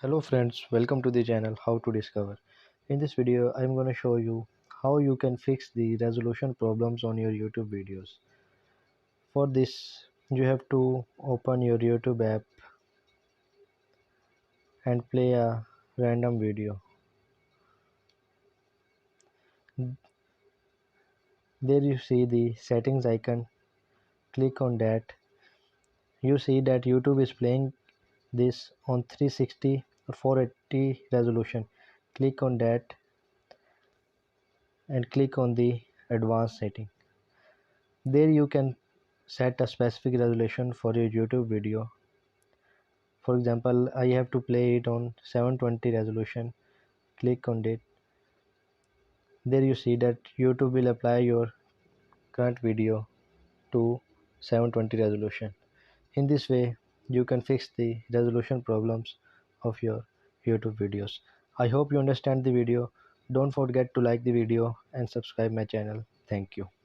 Hello friends, welcome to the channel Howtodiscover. In this video, I'm going to show you how you can fix the resolution problems on your YouTube videos. For this, you have to open your YouTube app and play a random video. There you see the settings icon. Click on that. You see that YouTube is playing this on 360 or 480 resolution. Click on that and click on the advanced setting. There you can set a specific resolution for your YouTube video. For example, I have to play it on 720 resolution. Click on it. There you see that YouTube will apply your current video to 720 resolution. In this way, you can fix the resolution problems of your YouTube videos. I hope you understand the video. Don't forget to like the video and subscribe my channel. Thank you.